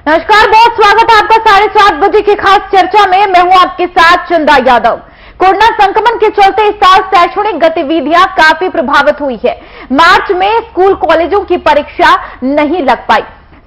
नमस्कार, बहुत स्वागत है आपका 7:30 बजे की खास चर्चा में। मैं हूं आपके साथ चंदा यादव। कोरोना संक्रमण के चलते इस साल शैक्षणिक गतिविधियां काफी प्रभावित हुई है। मार्च में स्कूल कॉलेजों की परीक्षा नहीं लग पाई।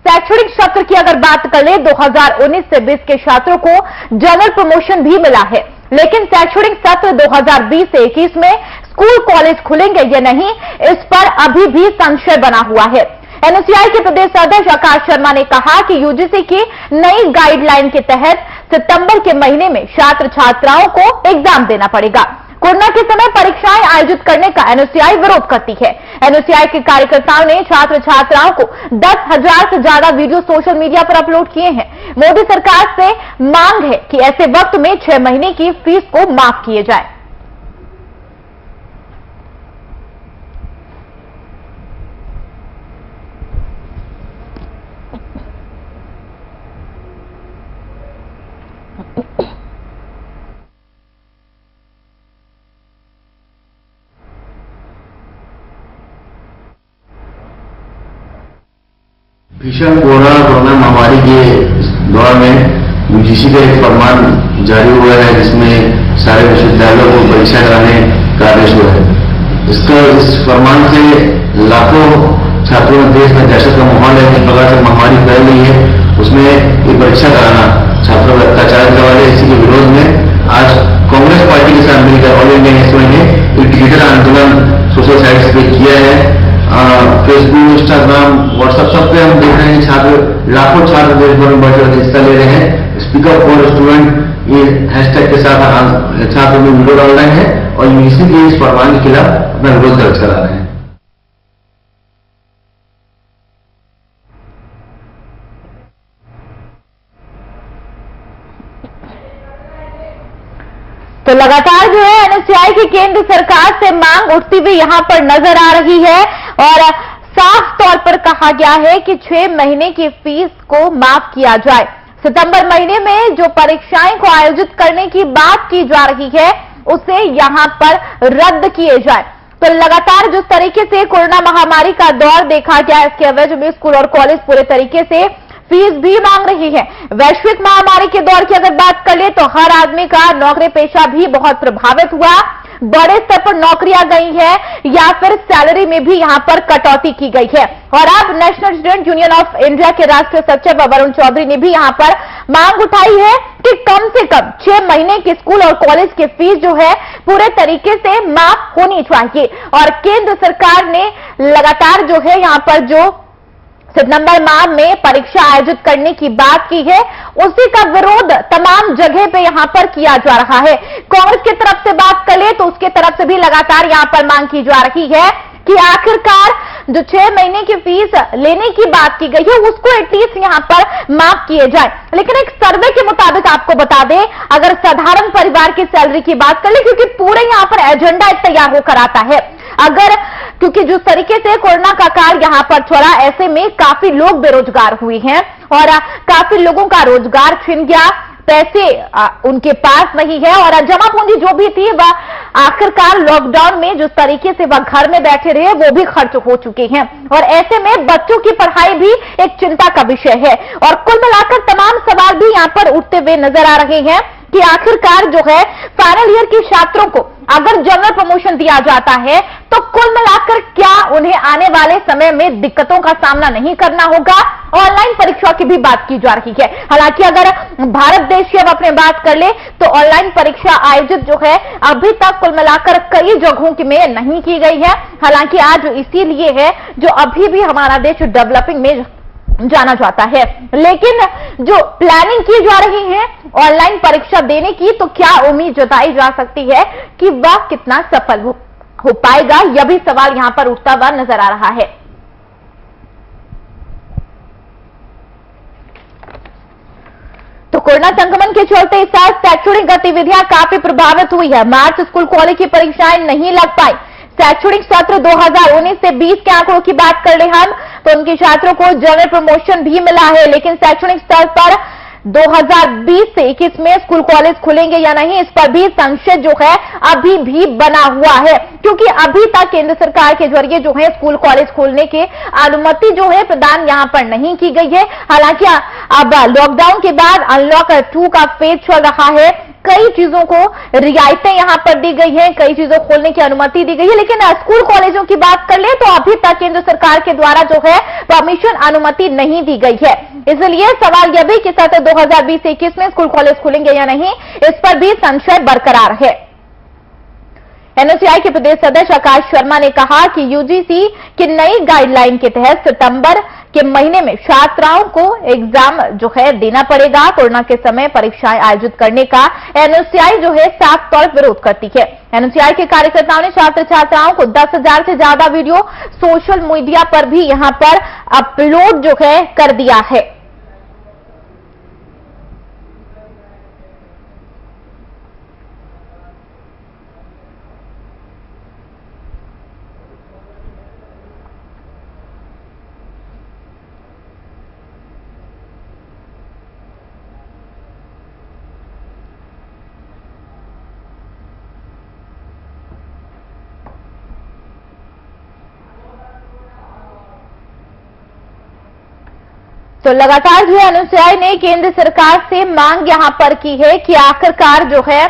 शैक्षणिक सत्र की अगर बात कर ले 2019 से 20 के छात्रों को जनरल प्रमोशन भी मिला है, लेकिन शैक्षणिक सत्र 2020 से 21 में स्कूल कॉलेज खुलेंगे या नहीं, इस पर अभी भी संशय बना हुआ है। एनएसयूआई के प्रदेश अध्यक्ष आकाश शर्मा ने कहा कि यूजीसी की नई गाइडलाइन के तहत सितंबर के महीने में छात्र छात्राओं को एग्जाम देना पड़ेगा। कोरोना के समय परीक्षाएं आयोजित करने का एनएसयूआई विरोध करती है। एनएसयूआई के कार्यकर्ताओं ने छात्र छात्राओं को 10,000 से ज्यादा वीडियो सोशल मीडिया पर अपलोड किए हैं। मोदी सरकार से मांग है कि ऐसे वक्त में 6 महीने की फीस को माफ किए जाए। भीषण कोरोना महामारी के दौर में यूजीसी का एक फरमान जारी हुआ है, जिसमें सारे विश्वविद्यालयों को परीक्षा कराने का आदेश हुआ है। इस फरमान से लाखों छात्रों में देश में दहशत का माहौल है। जिस प्रकार से महामारी फैल रही है, उसमें ये परीक्षा कराना छात्रों पर अत्याचार करने वाले, इसी के विरोध में आज कांग्रेस पार्टी के साथ मिलकर ऑल इंडिया एनएसयूआई ने एक डिजिटल आंदोलन सोशल साइट्स पे किया है। फेसबुक, इंस्टाग्राम, व्हाट्सएप सब पे हम देख रहे हैं छात्र, लाखों छात्र देश भर में बढ़ हिस्सा ले रहे हैं। स्पीक अप फॉर स्टूडेंट ये हैशटैग के साथ छात्र में वीडियो डाल रहे हैं और यूजीसी के इस फरमान के खिलाफ अपना विरोध दर्ज करा रहे हैं। तो लगातार जो है एनएसयूआई की केंद्र सरकार से मांग उठती हुई यहां पर नजर आ रही है और साफ तौर पर कहा गया है कि 6 महीने की फीस को माफ किया जाए। सितंबर महीने में जो परीक्षाएं को आयोजित करने की बात की जा रही है, उसे यहां पर रद्द किए जाए। तो लगातार जिस तरीके से कोरोना महामारी का दौर देखा गया, इसके एवज में स्कूल और कॉलेज पूरे तरीके से फीस भी मांग रही है। वैश्विक महामारी के दौर की अगर बात कर ले तो हर आदमी का नौकरी पेशा भी बहुत प्रभावित हुआ। बड़े स्तर पर नौकरियां गई है या फिर सैलरी में भी यहां पर कटौती की गई है। और अब national student union of India के राष्ट्रीय सचिव वरुण चौधरी ने भी यहां पर मांग उठाई है कि कम से कम 6 महीने की स्कूल और कॉलेज की फीस जो है पूरे तरीके से माफ होनी चाहिए। और केंद्र सरकार ने लगातार जो है यहां पर जो सितंबर माह में परीक्षा आयोजित करने की बात की है, उसी का विरोध तमाम जगह पे यहां पर किया जा रहा है। कांग्रेस की तरफ से बात कर ले तो उसके तरफ से भी लगातार यहां पर मांग की जा रही है कि आखिरकार जो 6 महीने की फीस लेने की बात की गई है, उसको एटलीस्ट यहां पर माफ किए जाए। लेकिन एक सर्वे के मुताबिक आपको बता दें, अगर साधारण परिवार की सैलरी की बात कर ले, क्योंकि पूरे यहां पर एजेंडा तैयार होकर आता है, अगर क्योंकि जिस तरीके से कोरोना का काल यहां पर चला, ऐसे में काफी लोग बेरोजगार हुए हैं और काफी लोगों का रोजगार छिन गया, पैसे उनके पास नहीं है और जमा पूंजी जो भी थी वह आखिरकार लॉकडाउन में जिस तरीके से वह घर में बैठे रहे वो भी खर्च हो चुके हैं। और ऐसे में बच्चों की पढ़ाई भी एक चिंता का विषय है। और कुल मिलाकर तमाम सवाल भी यहां पर उठते हुए नजर आ रहे हैं कि आखिरकार जो है फाइनल ईयर के छात्रों को अगर जनरल प्रमोशन दिया जाता है तो कुल मिलाकर क्या उन्हें आने वाले समय में दिक्कतों का सामना नहीं करना होगा। ऑनलाइन परीक्षा की भी बात की जा रही है। हालांकि अगर भारत देश की अब अपने बात कर ले तो ऑनलाइन परीक्षा आयोजित जो है अभी तक कुल मिलाकर कई जगहों में नहीं की गई है। हालांकि आज इसीलिए है जो अभी भी हमारा देश डेवलपिंग में जाना जाता है। लेकिन जो प्लानिंग की जा रही है ऑनलाइन परीक्षा देने की, तो क्या उम्मीद जताई जा सकती है कि वह कितना सफल हो पाएगा, यह भी सवाल यहां पर उठता हुआ नजर आ रहा है। तो कोरोना संक्रमण के चलते इस साल शैक्षणिक गतिविधियां काफी प्रभावित हुई है। मार्च स्कूल कॉलेज की परीक्षाएं नहीं लग पाई। शैक्षणिक सत्र 2019 से 20 के आंकड़ों की बात कर ले हम तो उनके छात्रों को जनरल प्रमोशन भी मिला है, लेकिन शैक्षणिक स्तर पर 2020 से 21 में स्कूल कॉलेज खुलेंगे या नहीं, इस पर भी संशय जो है अभी भी बना हुआ है, क्योंकि अभी तक केंद्र सरकार के जरिए जो है स्कूल कॉलेज खोलने के अनुमति जो है प्रदान यहां पर नहीं की गई है। हालांकि अब लॉकडाउन के बाद अनलॉक 2 का फेज चल रहा है, कई चीजों को रियायतें यहां पर दी गई हैं, कई चीजों खोलने की अनुमति दी गई है, लेकिन स्कूल कॉलेजों की बात कर ले तो अभी तक केंद्र सरकार के द्वारा जो है परमिशन अनुमति नहीं दी गई है। इसलिए सवाल यह भी कि 2020 से 21 में स्कूल कॉलेज खुलेंगे या नहीं, इस पर भी संशय बरकरार है। एनएसयूआई के प्रदेश सदस्य आकाश शर्मा ने कहा कि यूजीसी की नई गाइडलाइन के तहत सितंबर के महीने में छात्राओं को एग्जाम जो है देना पड़ेगा। कोरोना के समय परीक्षाएं आयोजित करने का एनएसयूआई जो है साफ तौर पर विरोध करती है। एनएसयूआई के कार्यकर्ताओं ने छात्र छात्राओं को 10,000 से ज्यादा वीडियो सोशल मीडिया पर भी यहां पर अपलोड जो है कर दिया है। तो लगातार जो है एनएसयूआई ने केंद्र सरकार से मांग यहां पर की है कि आखिरकार जो है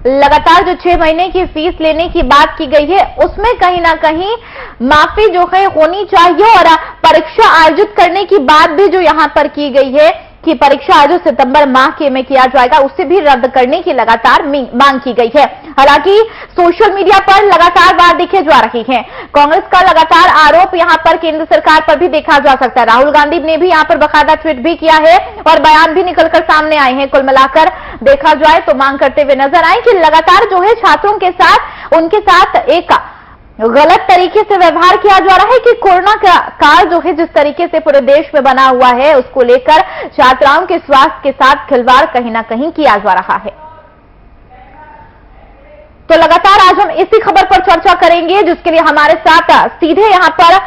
लगातार जो 6 महीने की फीस लेने की बात की गई है उसमें कहीं ना कहीं माफी जो है होनी चाहिए, और परीक्षा आयोजित करने की बात भी जो यहां पर की गई है कि परीक्षा आयोजित सितंबर माह के में किया जाएगा, उसे भी रद्द करने की लगातार मांग की गई है। हालांकि सोशल मीडिया पर लगातार बात दिखे जा रही है। कांग्रेस का लगातार आरोप यहां पर केंद्र सरकार पर भी देखा जा सकता है। राहुल गांधी ने भी यहां पर बाकायदा ट्वीट भी किया है और बयान भी निकलकर सामने आए हैं। कुल मिलाकर देखा जाए तो मांग करते हुए नजर आए कि लगातार जो है छात्रों के साथ उनके साथ एक गलत तरीके से व्यवहार किया जा रहा है कि कोरोना का काल जो है जिस तरीके से पूरे देश में बना हुआ है उसको लेकर छात्राओं के स्वास्थ्य के साथ खिलवाड़ कहीं ना कहीं किया जा रहा है। तो लगातार आज हम इसी खबर पर चर्चा करेंगे, जिसके लिए हमारे साथ सीधे यहां पर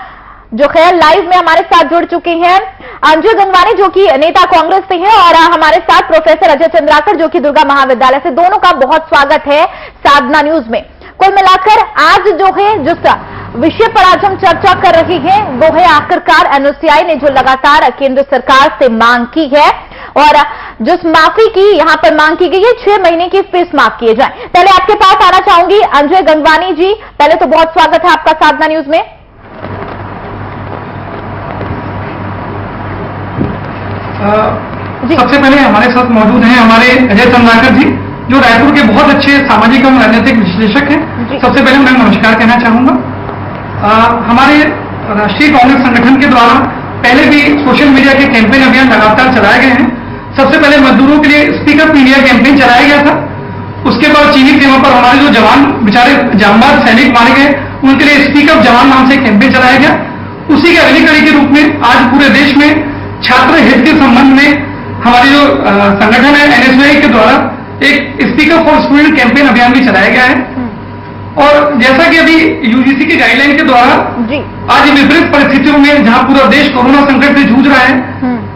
जो है लाइव में हमारे साथ जुड़ चुके हैं अंजू गंगवानी जो कि नेता कांग्रेस से हैं, और हमारे साथ प्रोफेसर अजय चंद्राकर जो कि दुर्गा महाविद्यालय से। दोनों का बहुत स्वागत है साधना न्यूज में। कुल मिलाकर आज जो है जिस विषय पर आज हम चर्चा कर रहे हैं वो है आखिरकार एनएसयूआई ने जो लगातार केंद्र सरकार से मांग की है और जिस माफी की यहां पर मांग की गई है 6 महीने की फीस माफ किए जाए। पहले आपके पास आना चाहूंगी अंजय गंगवानी जी, पहले तो बहुत स्वागत है आपका साधना न्यूज में। सबसे पहले हमारे साथ मौजूद हैं हमारे अजय चंद्राकर जी जो रायपुर के बहुत अच्छे सामाजिक एवं राजनीतिक विश्लेषक हैं। सबसे पहले मैं नमस्कार कहना चाहूंगा। हमारे राष्ट्रीय कांग्रेस संगठन के द्वारा पहले भी सोशल मीडिया के कैंपेन अभियान लगातार चलाए गए हैं। सबसे पहले मजदूरों के लिए स्पीक अप इंडिया कैंपेन चलाया गया था। उसके बाद चीनी सीमा पर हमारे जो जवान बेचारे जांबाज सैनिक मारे गए उनके लिए स्पीक अप जवान नाम से कैंपेन चलाया गया। उसी के अगली कड़ी के रूप में आज पूरे देश में छात्र हित के संबंध में हमारे जो संगठन है एनएसयूआई के द्वारा एक speak up for student campaign अभियान भी चलाया गया है। और जैसा कि अभी यूजीसी की गाइडलाइन के द्वारा आज विपरीत परिस्थितियों में जहां पूरा देश कोरोना संकट से जूझ रहा है,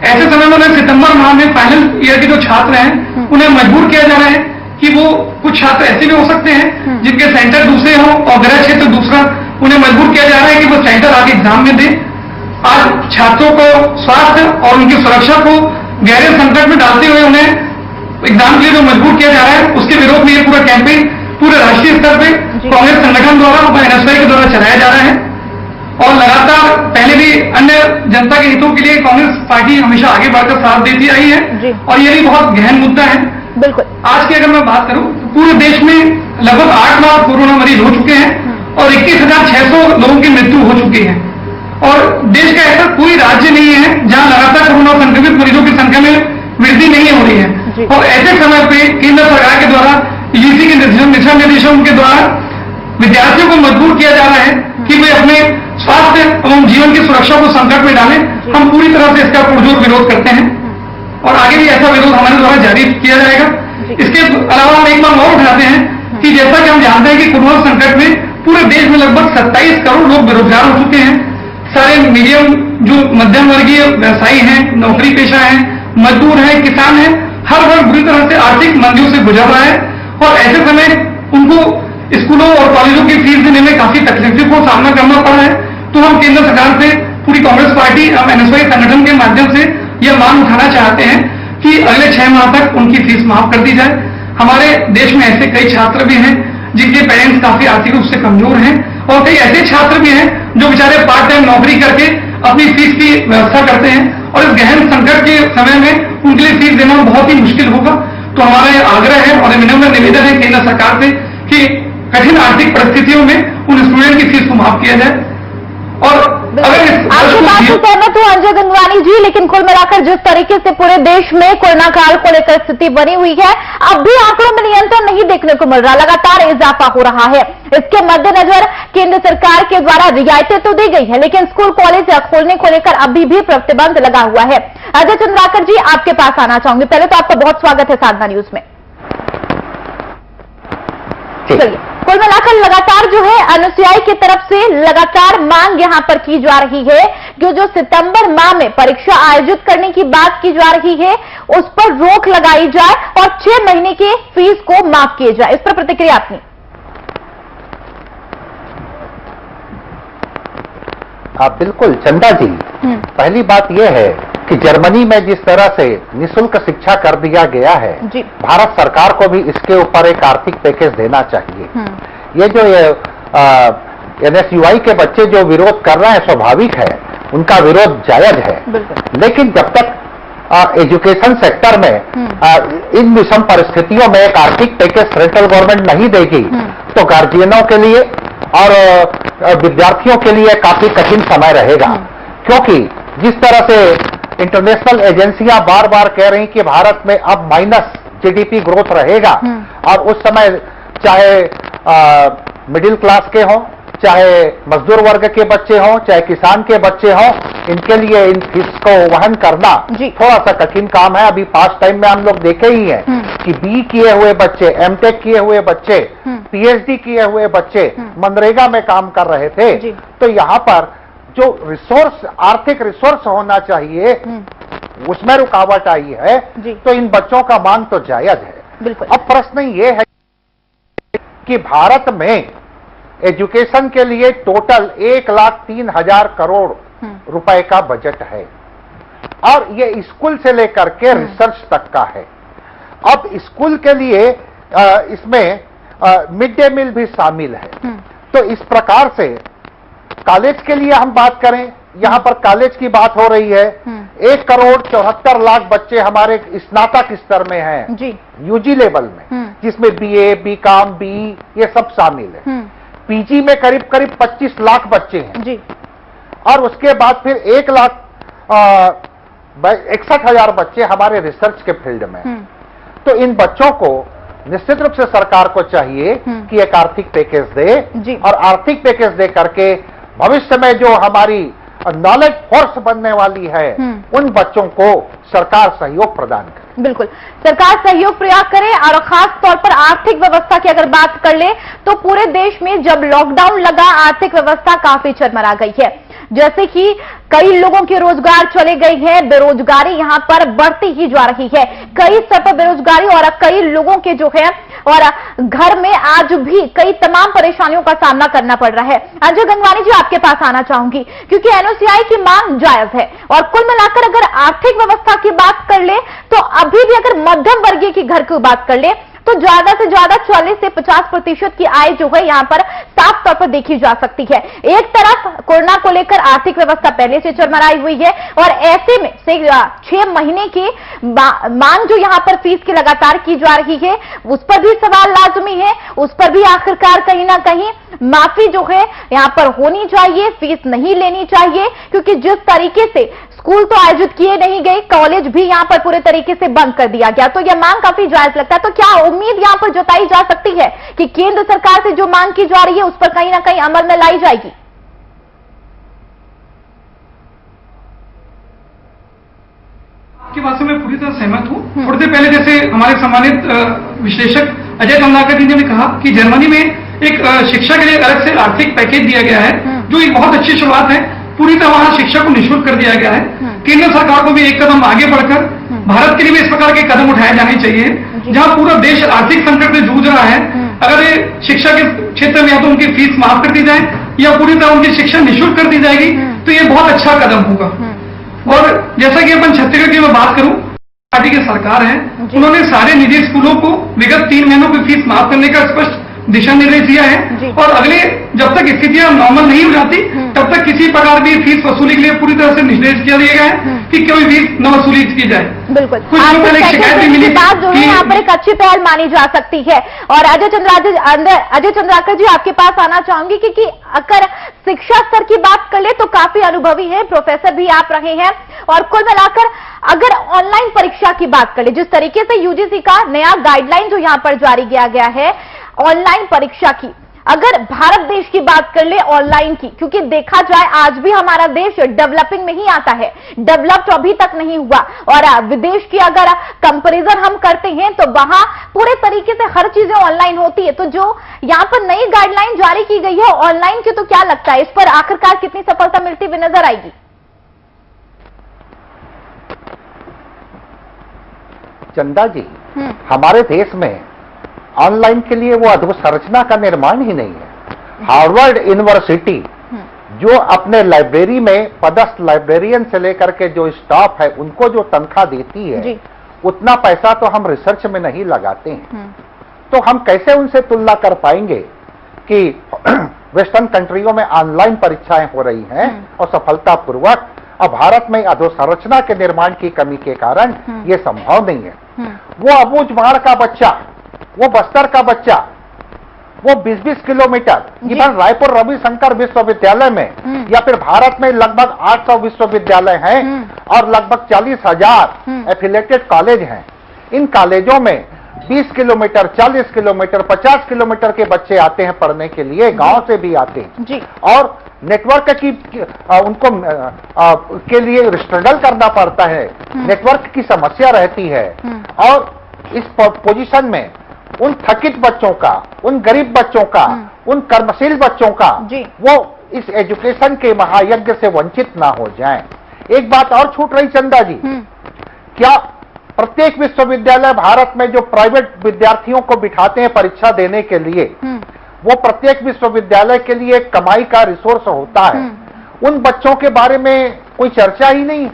ऐसे समय में उन्हें सितंबर माह में फाइनल ईयर के जो छात्र हैं उन्हें मजबूर किया जा रहा है कि वो कुछ छात्र ऐसे भी हो सकते हैं जिनके सेंटर दूसरे हों और गृह क्षेत्र दूसरा, उन्हें मजबूर किया जा रहा है कि वो सेंटर आगे एग्जाम में दें। आज छात्रों को स्वास्थ्य और उनकी सुरक्षा को गहरे संकट में डालते हुए उन्हें एग्जाम के लिए जो मजबूर किया जा रहा है उसके विरोध में ये पूरा कैंपेन पूरे राष्ट्रीय स्तर पे कांग्रेस संगठन द्वारा और एनएसयूआई के द्वारा चलाया जा रहा है। और लगातार पहले भी अन्य जनता के हितों के लिए कांग्रेस पार्टी हमेशा आगे बढ़कर साथ देती आई है और ये भी बहुत गहन मुद्दा है। बिल्कुल आज की अगर मैं बात करूं तो पूरे देश में लगभग 8 लाख कोरोना मरीज हो चुके हैं और 21,600 लोगों की मृत्यु हो चुकी है। और देश का ऐसा कोई राज्य नहीं है जहां लगातार कोरोना संक्रमित मरीजों की संख्या में वृद्धि नहीं हो रही है। और ऐसे समय पे केंद्र सरकार के द्वारा यूजीसी के दिशा निर्देशों के द्वारा विद्यार्थियों को मजबूर किया जा रहा है कि वे अपने स्वास्थ्य एवं जीवन की सुरक्षा को संकट में डालें। हम पूरी तरह से इसका पुरजोर विरोध करते हैं और आगे भी ऐसा विरोध हमारे द्वारा जारी किया जाएगा। इसके अलावा हम एक बार और उठाते हैं कि जैसा कि हम जानते हैं कि कोरोना संकट में पूरे देश में लगभग 27 करोड़ लोग बेरोजगार हो चुके हैं। सारे मीडियम जो मध्यम वर्गीय व्यवसायी हैं, नौकरी पेशा हैं, मजदूर है, किसान है, हर वर्ग बुरी तरह से आर्थिक मंदियों से गुजर रहा है और ऐसे समय उनको स्कूलों और कॉलेजों की फीस देने में काफी तकलीफों को सामना करना पड़ रहा है। तो हम केंद्र सरकार से, पूरी कांग्रेस पार्टी, हम एनएसवाई संगठन के माध्यम से यह मांग उठाना चाहते हैं कि अगले 6 माह तक उनकी फीस माफ कर दी जाए। हमारे देश में ऐसे कई छात्र भी हैं जिनके पेरेंट्स काफी आर्थिक रूप से कमजोर हैं और कई ऐसे छात्र भी हैं जो बेचारे पार्ट टाइम नौकरी करके अपनी फीस की व्यवस्था करते हैं और इस गहन संकट के समय में उनके लिए फीस देना बहुत ही मुश्किल होगा। तो हमारा ये आग्रह है और विनम्र निवेदन है केंद्र सरकार से कि कठिन आर्थिक परिस्थितियों में उन स्टूडेंट की फीस को माफ किया जाए। और आपकी बात से सहमत हूं अजय गंगवानी जी, लेकिन कुल मिलाकर जिस तरीके से पूरे देश में कोरोना काल को लेकर स्थिति बनी हुई है, अब भी आंकड़ों में नियंत्रण नहीं देखने को मिल रहा, लगातार इजाफा हो रहा है। इसके मद्देनजर केंद्र सरकार के द्वारा रियायतें तो दी गई है, लेकिन स्कूल कॉलेज खोलने को लेकर अभी भी प्रतिबंध लगा हुआ है। अजय चंद्राकर जी, आपके पास आना चाहूंगी। पहले तो आपका बहुत स्वागत है साधना न्यूज में। चलिए, कुल मिलाकर लगातार जो है अनुसूयाई की तरफ से लगातार मांग यहां पर की जा रही है कि जो सितंबर माह में परीक्षा आयोजित करने की बात की जा रही है उस पर रोक लगाई जाए और 6 महीने की फीस को माफ किए जाए। इस पर प्रतिक्रिया अपनी। हाँ बिल्कुल चंदा जी, पहली बात यह है कि जर्मनी में जिस तरह से निःशुल्क शिक्षा कर दिया गया है, भारत सरकार को भी इसके ऊपर एक आर्थिक पैकेज देना चाहिए। ये जो एनएसयूआई के बच्चे जो विरोध कर रहे हैं स्वाभाविक है, उनका विरोध जायज है, लेकिन जब तक एजुकेशन सेक्टर में इन विषम परिस्थितियों में एक आर्थिक पैकेज सेंट्रल गवर्नमेंट नहीं देगी तो गार्जियनों के लिए और विद्यार्थियों के लिए काफी कठिन समय रहेगा। क्योंकि जिस तरह से इंटरनेशनल एजेंसियां बार बार कह रही कि भारत में अब माइनस जीडीपी ग्रोथ रहेगा और उस समय चाहे मिडिल क्लास के हों, चाहे मजदूर वर्ग के बच्चे हों, चाहे किसान के बच्चे हों, इनके लिए इन फीस को वहन करना थोड़ा सा कठिन काम है। अभी पास्ट टाइम में हम लोग देखे ही हैं कि बी किए हुए बच्चे, एमटेक किए हुए बच्चे, पीएचडी किए हुए बच्चे मनरेगा में काम कर रहे थे। तो यहाँ पर जो रिसोर्स, आर्थिक रिसोर्स होना चाहिए, उसमें रुकावट आई है। तो इन बच्चों का मांग तो जायज है। अब प्रश्न ये है कि भारत में एजुकेशन के लिए टोटल 1,03,000 करोड़ रुपए का बजट है और ये स्कूल से लेकर के रिसर्च तक का है। अब स्कूल के लिए इसमें मिड डे मील भी शामिल है। तो इस प्रकार से कॉलेज के लिए हम बात करें, यहां पर कॉलेज की बात हो रही है, 1,74,00,000 बच्चे हमारे स्नातक स्तर में हैं, यूजी लेवल में, जिसमें बीए, बीकॉम, बीई ये सब शामिल है। पीजी में करीब करीब 25 लाख बच्चे हैं और उसके बाद फिर 1,61,000 बच्चे हमारे रिसर्च के फील्ड में। तो इन बच्चों को निश्चित रूप से सरकार को चाहिए कि एक आर्थिक पैकेज दे और आर्थिक पैकेज दे करके भविष्य में जो हमारी नॉलेज फोर्स बनने वाली है उन बच्चों को सरकार सहयोग प्रदान करे। बिल्कुल, सरकार सहयोग प्रयास करे और खास तौर पर आर्थिक व्यवस्था की अगर बात कर ले तो पूरे देश में जब लॉकडाउन लगा आर्थिक व्यवस्था काफी चरमरा गई है। जैसे कि कई लोगों के रोजगार चले गए हैं, बेरोजगारी यहां पर बढ़ती ही जा रही है, कई स्तर पर बेरोजगारी और कई लोगों के जो है और घर में आज भी कई तमाम परेशानियों का सामना करना पड़ रहा है। अजय गंगवानी जी, आपके पास आना चाहूंगी क्योंकि एनओसीआई की मांग जायज है और कुल मिलाकर अगर आर्थिक व्यवस्था की बात कर ले तो अभी भी अगर मध्यम वर्गीय की घर की बात कर ले तो ज्यादा से ज्यादा 40 से 50% की आय जो है यहां पर साफ तौर पर देखी जा सकती है। एक तरफ कोरोना को लेकर आर्थिक व्यवस्था पहले से चरमराई हुई है और ऐसे में से 6 महीने की मांग जो यहां पर फीस की लगातार की जा रही है उस पर भी सवाल लाजमी है, उस पर भी आखिरकार कहीं ना कहीं माफी जो है यहां पर होनी चाहिए, फीस नहीं लेनी चाहिए क्योंकि जिस तरीके से स्कूल तो आयोजित किए नहीं गए, कॉलेज भी यहां पर पूरे तरीके से बंद कर दिया गया, तो यह मांग काफी जायज लगता है। तो क्या उम्मीद यहां पर जताई जा सकती है कि केंद्र सरकार से जो मांग की जा रही है उस पर कहीं ना कहीं अमल में लाई जाएगी? आपकी बात से मैं पूरी तरह सहमत हूं। थोड़ी देर पहले जैसे हमारे सम्मानित विश्लेषक अजय चंद्राकर जी ने भी कहा कि जर्मनी में एक शिक्षा के लिए अलग से आर्थिक पैकेज दिया गया है जो एक बहुत अच्छी शुरुआत है। पूरी तरह वहां शिक्षा को निःशुल्क कर दिया गया है। केंद्र सरकार को भी एक कदम आगे बढ़कर भारत के लिए भी इस प्रकार के कदम उठाए जाने चाहिए। जहां पूरा देश आर्थिक संकट से जूझ रहा है, अगर ये शिक्षा के क्षेत्र में या तो उनकी फीस माफ कर दी जाए या पूरी तरह उनकी शिक्षा निःशुल्क कर दी जाएगी तो ये बहुत अच्छा कदम होगा। और जैसा कि अपन छत्तीसगढ़ की मैं बात करूं, पार्टी की सरकार है, उन्होंने सारे निजी स्कूलों को विगत 3 महीनों की फीस माफ करने का स्पष्ट दिशा निर्देश दिया है। और अगले जब तक स्थितियां नॉर्मल नहीं हो जाती तब तक किसी प्रकार की फीस वसूली के लिए पूरी तरह से निर्देश किया गया है कि कोई फीस न वसूली की जाए। बिल्कुल, कुछ लोग पहले शिकायत भी मिली बात जो है यहाँ पर एक अच्छी पहल मानी जा सकती है। और अजय चंद्राकर जी, आपके पास आना चाहूंगी क्योंकि अगर शिक्षा स्तर की बात कर ले तो काफी अनुभवी है, प्रोफेसर भी आप रहे हैं। और कुल मिलाकर अगर ऑनलाइन परीक्षा की बात कर ले, जिस तरीके से यूजीसी का नया गाइडलाइन जो यहाँ पर जारी किया गया है ऑनलाइन परीक्षा की, अगर भारत देश की बात कर ले ऑनलाइन की, क्योंकि देखा जाए आज भी हमारा देश डेवलपिंग में ही आता है, डेवलप्ड अभी तक नहीं हुआ। और विदेश की अगर कंपैरिजन हम करते हैं तो वहां पूरे तरीके से हर चीजें ऑनलाइन होती है। तो जो यहां पर नई गाइडलाइन जारी की गई है ऑनलाइन की, तो क्या लगता है इस पर आखिरकार कितनी सफलता मिलती हुई नजर आएगी? चंदा जी, हमारे देश में ऑनलाइन के लिए वो अधोसंरचना का निर्माण ही नहीं है। हार्वर्ड यूनिवर्सिटी जो अपने लाइब्रेरी में पदस्थ लाइब्रेरियन से लेकर के जो स्टाफ है उनको जो तनख्वाह देती है, उतना पैसा तो हम रिसर्च में नहीं लगाते हैं। तो हम कैसे उनसे तुलना कर पाएंगे कि वेस्टर्न कंट्रियों में ऑनलाइन परीक्षाएं हो रही हैं और सफलतापूर्वक, और भारत में अधोसंरचना के निर्माण की कमी के कारण ये संभव नहीं है। वो अबूझमाड़ का बच्चा, वो बस्तर का बच्चा, वो 20-20 किलोमीटर, इवन रायपुर रविशंकर विश्वविद्यालय में या फिर भारत में लगभग 800 विश्वविद्यालय हैं और लगभग 40,000 एफिलेटेड कॉलेज हैं। इन कॉलेजों में 20 किलोमीटर, 40 किलोमीटर, 50 किलोमीटर के बच्चे आते हैं पढ़ने के लिए, गांव से भी आते हैं। और नेटवर्क की उनको के लिए स्ट्रगल करना पड़ता है, नेटवर्क की समस्या रहती है। और इस पोजीशन में उन थकित बच्चों का, उन गरीब बच्चों का, उन कर्मशील बच्चों का वो इस एजुकेशन के महायज्ञ से वंचित ना हो जाएं। एक बात और छूट रही चंदा जी, क्या प्रत्येक विश्वविद्यालय भारत में जो प्राइवेट विद्यार्थियों को बिठाते हैं परीक्षा देने के लिए, वो प्रत्येक विश्वविद्यालय के लिए कमाई का रिसोर्स होता है। उन बच्चों के बारे में कोई चर्चा ही नहीं।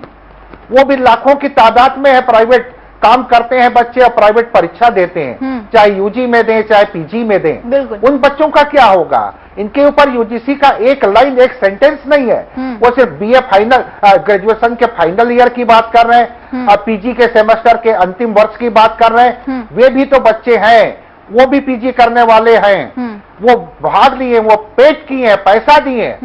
वो भी लाखों की तादाद में है, प्राइवेट काम करते हैं बच्चे और प्राइवेट परीक्षा देते हैं, चाहे यूजी में दें चाहे पीजी में दें। उन बच्चों का क्या होगा? इनके ऊपर यूजीसी का एक लाइन, एक सेंटेंस नहीं है। वो सिर्फ बीए फाइनल, ग्रेजुएशन के फाइनल ईयर की बात कर रहे हैं और पीजी के सेमेस्टर के अंतिम वर्ष की बात कर रहे हैं। वे भी तो बच्चे हैं, वो भी पीजी करने वाले हैं, वो भाग लिए, वो पेड किए हैं, पैसा दिए,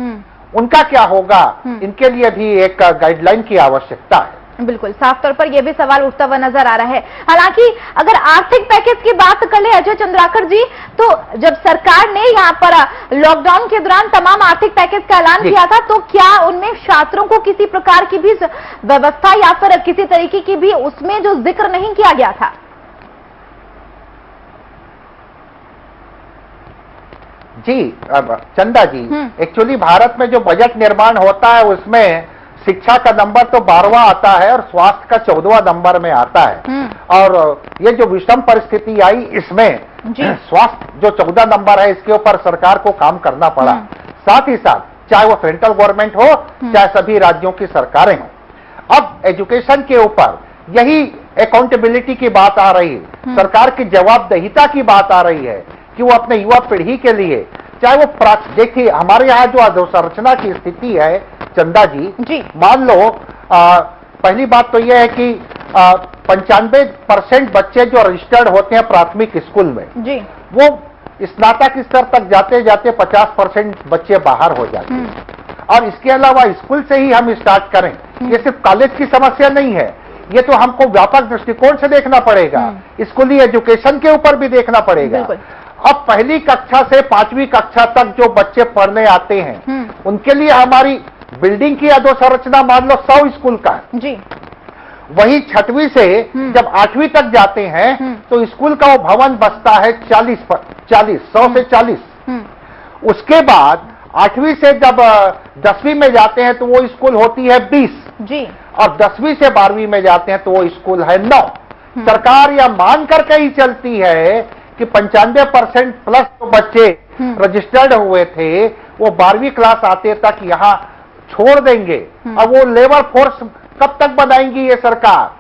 उनका क्या होगा? इनके लिए भी एक गाइडलाइन की आवश्यकता है। बिल्कुल, साफ तौर पर यह भी सवाल उठता हुआ नजर आ रहा है। हालांकि अगर आर्थिक पैकेज की बात कर ले अजय चंद्राकर जी, तो जब सरकार ने यहाँ पर लॉकडाउन के दौरान तमाम आर्थिक पैकेज का ऐलान किया था, तो क्या उनमें छात्रों को किसी प्रकार की भी व्यवस्था या फिर किसी तरीके की भी उसमें जो जिक्र नहीं किया गया था? जी चंदा जी, एक्चुअली भारत में जो बजट निर्माण होता है उसमें शिक्षा का नंबर तो 12वां आता है और स्वास्थ्य का 14वां नंबर में आता है। और ये जो विषम परिस्थिति आई, इसमें स्वास्थ्य जो 14 नंबर है इसके ऊपर सरकार को काम करना पड़ा। साथ ही साथ चाहे वो सेंट्रल गवर्नमेंट हो चाहे सभी राज्यों की सरकारें हो, अब एजुकेशन के ऊपर यही अकाउंटेबिलिटी की बात आ रही है, सरकार की जवाबदेहिता की बात आ रही है कि वो अपने युवा पीढ़ी के लिए, चाहे वो देखिए हमारे यहाँ जो अधोसंरचना की स्थिति है चंदा जी, मान लो पहली बात तो यह है कि 95% बच्चे जो रजिस्टर्ड होते हैं प्राथमिक स्कूल में, वो स्नातक स्तर तक जाते जाते 50% बच्चे बाहर हो जाते हैं। और इसके अलावा स्कूल से ही हम स्टार्ट करें, ये सिर्फ कॉलेज की समस्या नहीं है, ये तो हमको व्यापक दृष्टिकोण से देखना पड़ेगा, स्कूली एजुकेशन के ऊपर भी देखना पड़ेगा। अब पहली कक्षा से 5वीं कक्षा तक जो बच्चे पढ़ने आते हैं उनके लिए हमारी बिल्डिंग की अधोसंरचना मान लो 100 स्कूल का है जी। वही 6वीं से जब 8वीं तक जाते हैं तो स्कूल का वो भवन बसता है 100 से 40। उसके बाद 8वीं से जब 10वीं में जाते हैं तो वो स्कूल होती है 20 जी, और 10वीं से 12वीं में जाते हैं तो वो स्कूल है 9। सरकार यह मान करके ही चलती है कि 95% प्लस जो बच्चे रजिस्टर्ड हुए थे वो 12वीं क्लास आते तक यहां छोड़ देंगे। अब वो लेबर फोर्स कब तक बनाएंगी ये सरकार?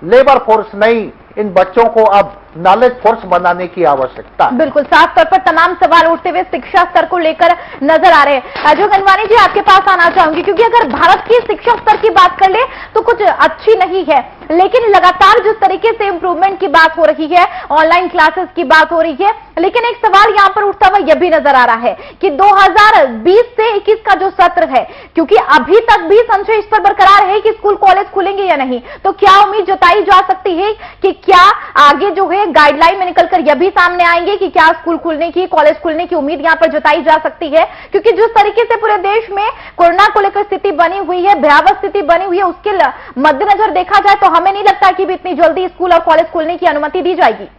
लेबर फोर्स नहीं, इन बच्चों को अब नॉलेज फोर्स बनाने की आवश्यकता है। बिल्कुल, साफ तौर पर तमाम सवाल उठते हुए शिक्षा स्तर को लेकर नजर आ रहे हैं। अजय गंगवानी जी, आपके पास आना चाहूंगी, क्योंकि अगर भारत की शिक्षा स्तर की बात कर ले तो कुछ अच्छी नहीं है, लेकिन लगातार जिस तरीके से इंप्रूवमेंट की बात हो रही है, ऑनलाइन क्लासेस की बात हो रही है, लेकिन एक सवाल यहां पर उठता हुआ यह भी नजर आ रहा है कि 2020 से 21 का जो सत्र है, क्योंकि अभी तक भी संशय इस पर बरकरार है कि स्कूल कॉलेज खुलेंगे या नहीं, तो क्या उम्मीद जताई जा सकती है कि क्या आगे जो है गाइडलाइन में निकलकर यह भी सामने आएंगे कि क्या स्कूल खुलने की, कॉलेज खुलने की उम्मीद यहां पर जताई जा सकती है? क्योंकि जिस तरीके से पूरे देश में कोरोना को लेकर स्थिति बनी हुई है, भयावह स्थिति बनी हुई है, उसके मद्देनजर देखा जाए तो हमें नहीं लगता कि भी इतनी जल्दी स्कूल और कॉलेज खुलने की अनुमति दी जाएगी।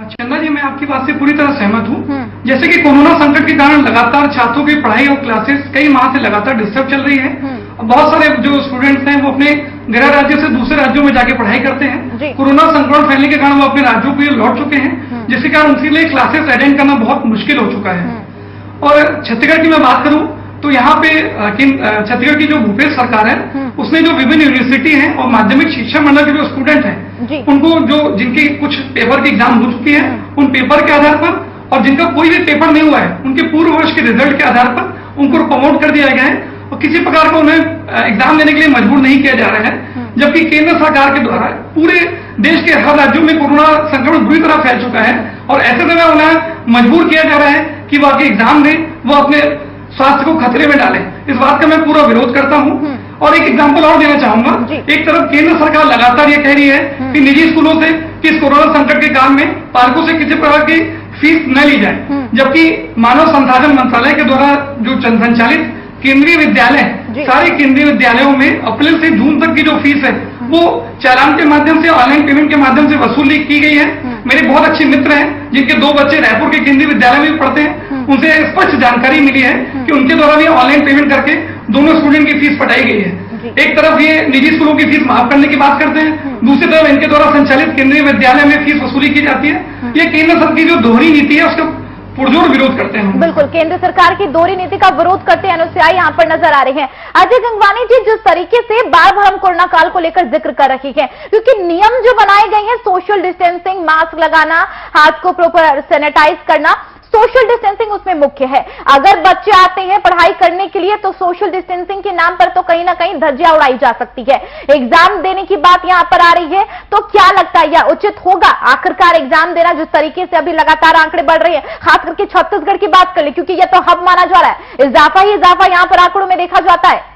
चंदा जी, मैं आपकी बात से पूरी तरह सहमत हूं। जैसे कि कोरोना संकट के कारण लगातार छात्रों की पढ़ाई और क्लासेस कई माह से लगातार डिस्टर्ब चल रही है। बहुत सारे जो स्टूडेंट्स हैं वो अपने गृह राज्य से दूसरे राज्यों में जाके पढ़ाई करते हैं। कोरोना संक्रमण फैलने के कारण वो अपने राज्यों को लौट चुके हैं, जिसके कारण उनके लिए क्लासेस अटेंड करना बहुत मुश्किल हो चुका है। और छत्तीसगढ़ की मैं बात करूं तो यहाँ पे छत्तीसगढ़ की जो भूपेश सरकार है, उसने जो विभिन्न यूनिवर्सिटी हैं और माध्यमिक शिक्षा मंडल के जो स्टूडेंट हैं, उनको जो जिनकी कुछ पेपर की एग्जाम हो चुकी है, उन पेपर के आधार पर और जिनका कोई भी पेपर नहीं हुआ है, उनके पूर्व वर्ष के रिजल्ट के आधार पर उनको प्रमोट कर दिया गया है और किसी प्रकार का उन्हें एग्जाम देने के लिए मजबूर नहीं किया जा रहा है। जबकि केंद्र सरकार के द्वारा पूरे देश के हर राज्यों में कोरोना संक्रमण बुरी तरह फैल चुका है और ऐसे समय उन्हें मजबूर किया जा रहा है कि वो आगे एग्जाम दें, वो अपने स्वास्थ्य को खतरे में डालें। इस बात का मैं पूरा विरोध करता हूं। और एक एग्जाम्पल और देना चाहूंगा। एक तरफ केंद्र सरकार लगातार ये कह रही है कि निजी स्कूलों से इस कोरोना संकट के काल में पालकों से किसी प्रकार की फीस न ली जाए, जबकि मानव संसाधन मंत्रालय के द्वारा जो संचालित केंद्रीय विद्यालय, सारे केंद्रीय विद्यालयों में अप्रैल से जून तक की जो फीस है वो चालान के माध्यम से, ऑनलाइन पेमेंट के माध्यम से वसूली की गई है। मेरे बहुत अच्छे मित्र हैं जिनके 2 बच्चे रायपुर के केंद्रीय विद्यालय में भी पढ़ते हैं, उनसे स्पष्ट जानकारी मिली है कि उनके द्वारा भी ऑनलाइन पेमेंट करके दोनों स्टूडेंट की फीस पटाई गई है। एक तरफ ये निजी स्कूलों की फीस माफ करने की बात करते हैं, दूसरी तरफ इनके द्वारा संचालित केंद्रीय विद्यालय में फीस वसूली की जाती है। ये केंद्र सरकार की जो दोहरी नीति है उसका पुरजोर विरोध करते हैं। बिल्कुल, केंद्र सरकार की दोहरी नीति का विरोध करते अनुयायी यहाँ पर नजर आ रहे हैं। अजय गंगवानी जी, जिस तरीके से बार बार हम कोरोना काल को लेकर जिक्र कर रहे हैं, क्योंकि नियम जो बनाए गए हैं, सोशल डिस्टेंसिंग, मास्क लगाना, हाथ को प्रॉपर सैनिटाइज करना, सोशल डिस्टेंसिंग उसमें मुख्य है। अगर बच्चे आते हैं पढ़ाई करने के लिए तो सोशल डिस्टेंसिंग के नाम पर तो कहीं ना कहीं धज्जियां उड़ाई जा सकती है। एग्जाम देने की बात यहां पर आ रही है, तो क्या लगता है यह उचित होगा आखिरकार एग्जाम देना, जिस तरीके से अभी लगातार आंकड़े बढ़ रहे हैं, खास करके छत्तीसगढ़ की बात कर ले, क्योंकि यह तो हब माना जा रहा है, इजाफा ही इजाफा यहां पर आंकड़ों में देखा जाता है।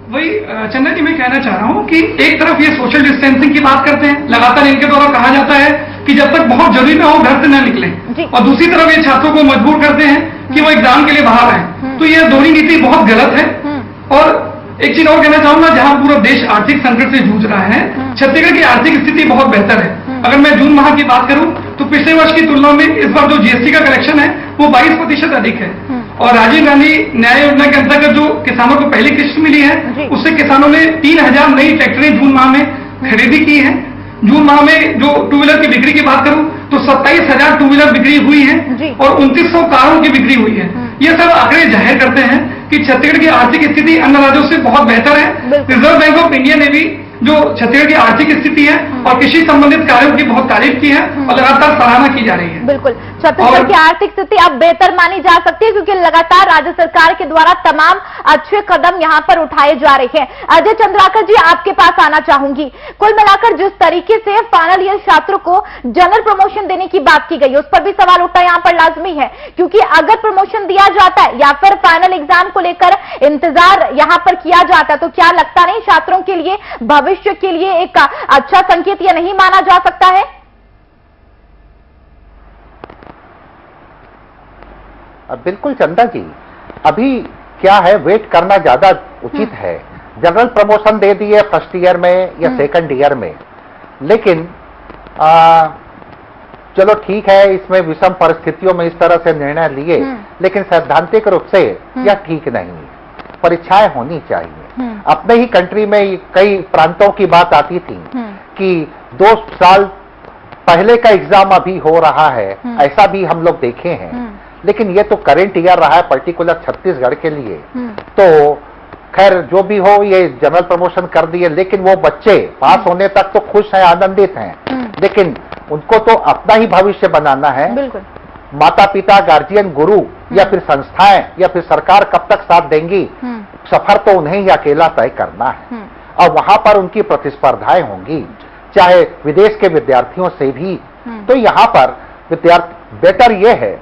वही चंदा जी, मैं कहना चाह रहा हूं कि एक तरफ ये सोशल डिस्टेंसिंग की बात करते हैं, लगातार इनके द्वारा कहा जाता है कि जब तक बहुत जरूरी ना हो घर से न निकलें, और दूसरी तरफ ये छात्रों को मजबूर करते हैं कि वो एग्जाम के लिए बाहर आए। तो ये दोहरी नीति बहुत गलत है। और एक चीज और कहना चाहूंगा, जहां पूरा देश आर्थिक संकट से जूझ रहा है, छत्तीसगढ़ की आर्थिक स्थिति बहुत बेहतर है। अगर मैं जून माह की बात करूं तो पिछले वर्ष की तुलना में इस बार जो जीएसटी का कलेक्शन है वो 22% अधिक है। और राजीव गांधी न्याय योजना के अंतर्गत जो किसानों को पहली किस्त मिली है, उससे किसानों ने 3000 नई ट्रैक्टरें जून माह में खरीदी की है। जून माह में जो 2 व्हीलर की बिक्री की बात करूं तो 27,000 2 व्हीलर बिक्री हुई है और 2900 कारों की बिक्री हुई है। ये सब आंकड़े जाहिर करते हैं कि छत्तीसगढ़ की आर्थिक स्थिति अन्य राज्यों से बहुत बेहतर है। रिजर्व बैंक ऑफ इंडिया ने भी जो छत्तीसगढ़ की आर्थिक स्थिति है और कृषि संबंधित कार्यों की बहुत तारीफ की है और लगातार सराहना की जा रही है। बिल्कुल, छत्तीसगढ़ की आर्थिक स्थिति अब बेहतर मानी जा सकती है, क्योंकि लगातार राज्य सरकार के द्वारा तमाम अच्छे कदम यहां पर उठाए जा रहे हैं। अजय चंद्राकर जी, आपके पास आना चाहूंगी। कुल मिलाकर जिस तरीके से फाइनल ईयर छात्रों को जनरल प्रमोशन देने की बात की गई, उस पर भी सवाल उठना यहां पर लाजमी है, क्योंकि अगर प्रमोशन दिया जाता है या फिर फाइनल एग्जाम को लेकर इंतजार यहां पर किया जाता है, तो क्या लगता नहीं छात्रों के लिए, भविष्य के लिए एक अच्छा संकेत यह नहीं माना जा सकता है? बिल्कुल चंदा जी, अभी क्या है, वेट करना ज्यादा उचित है। जनरल प्रमोशन दे दिए फर्स्ट ईयर में या सेकंड ईयर में, लेकिन चलो ठीक है, इसमें विषम परिस्थितियों में इस तरह से निर्णय लिए, लेकिन सैद्धांतिक रूप से यह ठीक नहीं है। परीक्षाएं होनी चाहिए। अपने ही कंट्री में कई प्रांतों की बात आती थी कि 2 साल पहले का एग्जाम अभी हो रहा है, ऐसा भी हम लोग देखे हैं। लेकिन ये तो करेंट ईयर रहा है पर्टिकुलर छत्तीसगढ़ के लिए। तो खैर जो भी हो, ये जनरल प्रमोशन कर दिए, लेकिन वो बच्चे पास होने तक तो खुश हैं, आनंदित हैं, लेकिन उनको तो अपना ही भविष्य बनाना है। बिल्कुल। माता पिता, गार्जियन, गुरु या फिर संस्थाएं या फिर सरकार कब तक साथ देंगी, सफर तो उन्हें ही अकेला तय करना है। और वहां पर उनकी प्रतिस्पर्धाएं होंगी, चाहे विदेश के विद्यार्थियों से भी। तो यहाँ पर बेटर यह है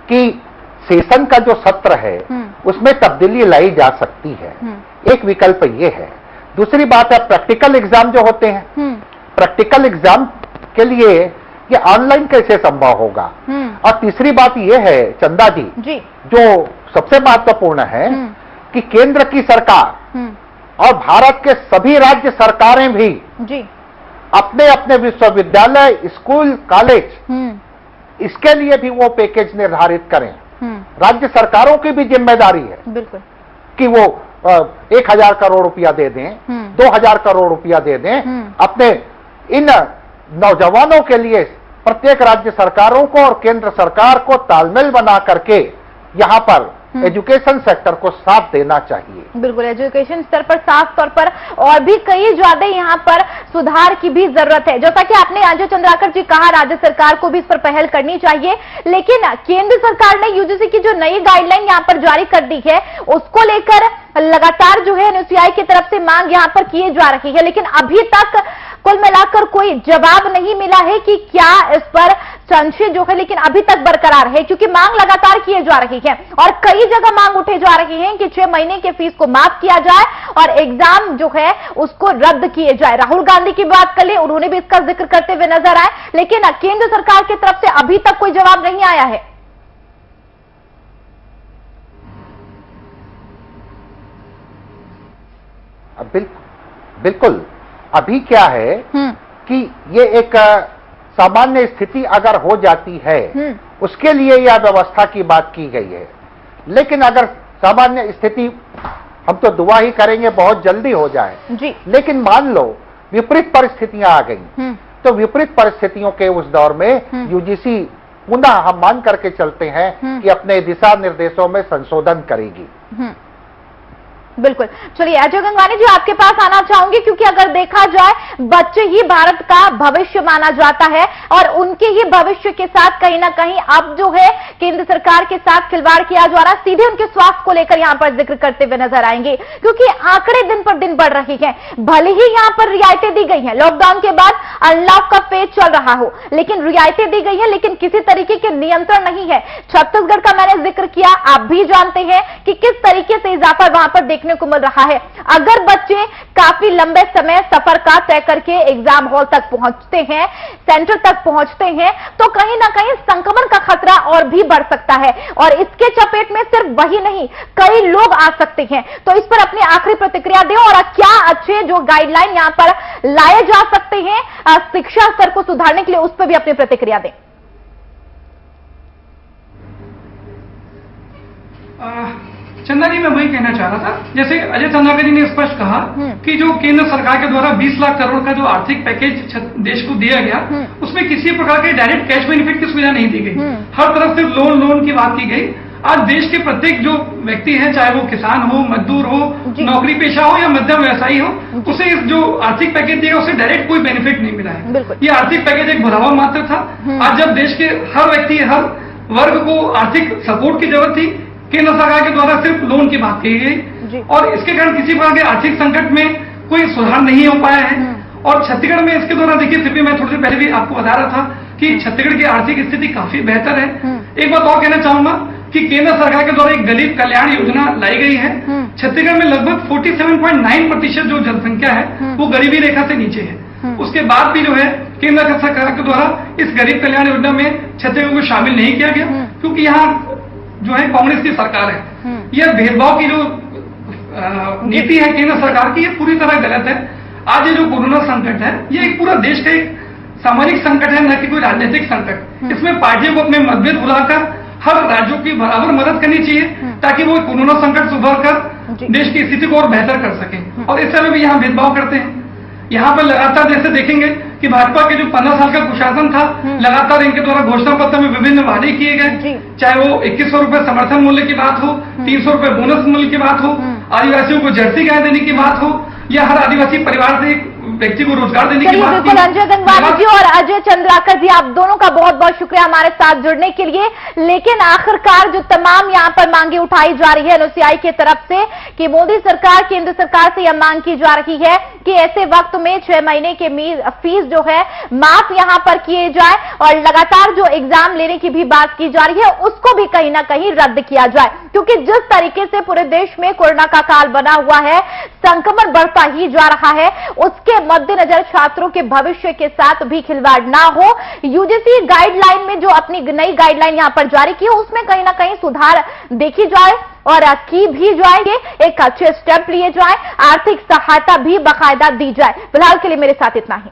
कि सेशन का जो सत्र है उसमें तब्दीली लाई जा सकती है। एक विकल्प ये है। दूसरी बात है प्रैक्टिकल एग्जाम जो होते हैं, प्रैक्टिकल एग्जाम के लिए ये ऑनलाइन कैसे संभव होगा। और तीसरी बात यह है चंदा जी, जो सबसे महत्वपूर्ण है कि केंद्र की सरकार और भारत के सभी राज्य सरकारें भी अपने अपने विश्वविद्यालय, स्कूल, कॉलेज, इसके लिए भी वो पैकेज निर्धारित करें। राज्य सरकारों की भी जिम्मेदारी है बिल्कुल कि वो 1000 करोड़ रुपया दे दें, 2000 करोड़ रुपया दे दें अपने इन नौजवानों के लिए। प्रत्येक राज्य सरकारों को और केंद्र सरकार को तालमेल बना करके यहाँ पर एजुकेशन सेक्टर को साथ देना चाहिए। बिल्कुल, एजुकेशन स्तर पर साफ तौर पर और भी कई ज्यादा यहाँ पर सुधार की भी जरूरत है। जैसा कि आपने अजय चंद्राकर जी कहा, राज्य सरकार को भी इस पर पहल करनी चाहिए। लेकिन केंद्र सरकार ने यूजीसी की जो नई गाइडलाइन यहाँ पर जारी कर दी है, उसको लेकर लगातार जो है एनएसयूआई की तरफ से मांग यहाँ पर की जा रही है, लेकिन अभी तक कुल मिलाकर कोई जवाब नहीं मिला है कि क्या इस पर संशय जो है लेकिन अभी तक बरकरार है, क्योंकि मांग लगातार किए जा रही है और कई जगह मांग उठे जा रही है कि 6 महीने के फीस को माफ किया जाए और एग्जाम जो है उसको रद्द किए जाए। राहुल गांधी की बात कर ले, उन्होंने भी इसका जिक्र करते हुए नजर आए, लेकिन केंद्र सरकार की तरफ से अभी तक कोई जवाब नहीं आया है। बिल्कुल। अभी क्या है कि ये एक सामान्य स्थिति अगर हो जाती है उसके लिए यह व्यवस्था की बात की गई है। लेकिन अगर सामान्य स्थिति, हम तो दुआ ही करेंगे बहुत जल्दी हो जाए जी। लेकिन मान लो विपरीत परिस्थितियां आ गई, तो विपरीत परिस्थितियों के उस दौर में यूजीसी पुनः हम मान करके चलते हैं कि अपने दिशा निर्देशों में संशोधन करेगी। बिल्कुल। चलिए अजय गंगवानी जी, आपके पास आना चाहूंगी, क्योंकि अगर देखा जाए बच्चे ही भारत का भविष्य माना जाता है और उनके ही भविष्य के साथ कहीं ना कहीं अब जो है केंद्र सरकार के साथ खिलवाड़ किया जा रहा है। सीधे उनके स्वास्थ्य को लेकर यहां पर जिक्र करते हुए नजर आएंगे, क्योंकि आंकड़े दिन पर दिन बढ़ रही हैं। भले ही यहां पर रियायतें दी गई हैं, लॉकडाउन के बाद अनलॉक का फेज चल रहा हो, लेकिन रियायतें दी गई है, लेकिन किसी तरीके के नियंत्रण नहीं है। छत्तीसगढ़ का मैंने जिक्र किया, आप भी जानते हैं कि किस तरीके से इजाफा वहां पर देखने को मिल रहा है। अगर बच्चे काफी लंबे समय सफर का तय करके एग्जाम हॉल तक पहुंचते हैं, सेंटर तक पहुंचते हैं, तो कहीं ना कहीं संक्रमण का खतरा और भी बढ़ सकता है और इसके चपेट में सिर्फ वही नहीं, कई लोग आ सकते हैं। तो इस पर अपनी आखिरी प्रतिक्रिया दें और क्या अच्छे जो गाइडलाइन यहां पर लाए जा सकते हैं शिक्षा स्तर को सुधारने के लिए, उस पर भी अपनी प्रतिक्रिया दें। चंदा जी, मैं वही कहना चाह रहा था, जैसे अजय चंद्राकर जी ने स्पष्ट कहा कि जो केंद्र सरकार के द्वारा 20 लाख करोड़ का जो आर्थिक पैकेज देश को दिया गया, उसमें किसी प्रकार के डायरेक्ट कैश बेनिफिट की सुविधा नहीं दी गई। हर तरफ सिर्फ लोन की बात की गई। आज देश के प्रत्येक जो व्यक्ति है, चाहे वो किसान हो, मजदूर हो, नौकरी पेशा हो या मध्यम व्यवसायी हो, उसे इस जो आर्थिक पैकेज दिया उससे डायरेक्ट कोई बेनिफिट नहीं मिला है। ये आर्थिक पैकेज एक बढ़ावा मात्र था। आज जब देश के हर व्यक्ति, हर वर्ग को आर्थिक सपोर्ट की जरूरत थी, केंद्र सरकार के द्वारा सिर्फ लोन की बात की गई और इसके कारण किसी प्रकार के आर्थिक संकट में कोई सुधार नहीं हो पाया है। और छत्तीसगढ़ में इसके द्वारा देखिए, फिर भी मैं थोड़ी देर पहले भी आपको बता रहा था कि छत्तीसगढ़ की आर्थिक स्थिति काफी बेहतर है। एक बात और कहना चाहूंगा कि केंद्र सरकार के द्वारा एक गरीब कल्याण योजना लाई गई है। छत्तीसगढ़ में लगभग 47.9% जो जनसंख्या है वो गरीबी रेखा से नीचे है। उसके बाद भी जो है केंद्र सरकार के द्वारा इस गरीब कल्याण योजना में छत्तीसगढ़ को शामिल नहीं किया गया, क्योंकि यहाँ जो है कांग्रेस की सरकार है। यह भेदभाव की जो नीति है केंद्र सरकार की, ये पूरी तरह गलत है। आज ये जो कोरोना संकट है ये एक पूरा देश का एक सामाजिक संकट है, न कि कोई राजनीतिक संकट। इसमें पार्टियों को अपने मतभेद भुलाकर हर राज्यों की बराबर मदद करनी चाहिए ताकि वो कोरोना संकट से उभर कर देश की स्थिति को और बेहतर कर सके। और इस समय भी यहाँ भेदभाव करते हैं। यहाँ पर लगातार जैसे देखेंगे कि भाजपा के जो 15 साल का कुशासन था, लगातार इनके द्वारा घोषणा पत्र में विभिन्न वादे किए गए, चाहे वो 2100 रुपए समर्थन मूल्य की बात हो, 300 रुपए बोनस मूल्य की बात हो, आदिवासियों को जर्सी गाय देने की बात हो, या हर आदिवासी परिवार से एक व्यक्ति को रोजगार देने की बात। बिल्कुल अंजय गंगवानी जी और अजय चंद्राकर जी, आप दोनों का बहुत बहुत शुक्रिया हमारे साथ जुड़ने के लिए। लेकिन आखिरकार जो तमाम यहाँ पर मांगे उठाई जा रही है एनओसीआई की तरफ से कि मोदी सरकार, केंद्र सरकार से यह मांग की जा रही है कि ऐसे वक्त में 6 महीने के फीस जो है माफ यहाँ पर किए जाए और लगातार जो एग्जाम लेने की भी बात की जा रही है उसको भी कहीं ना कहीं रद्द किया जाए, क्योंकि जिस तरीके से पूरे देश में कोरोना का काल बना हुआ है, संक्रमण बढ़ता ही जा रहा है, उसके मद्देनजर छात्रों के भविष्य के साथ भी खिलवाड़ ना हो। यूजीसी गाइडलाइन में जो अपनी नई गाइडलाइन यहां पर जारी की है उसमें कहीं ना कहीं सुधार देखी जाए और की भी जाएंगे, एक अच्छे स्टेप लिए जाए, आर्थिक सहायता भी बाकायदा दी जाए। फिलहाल के लिए मेरे साथ इतना ही।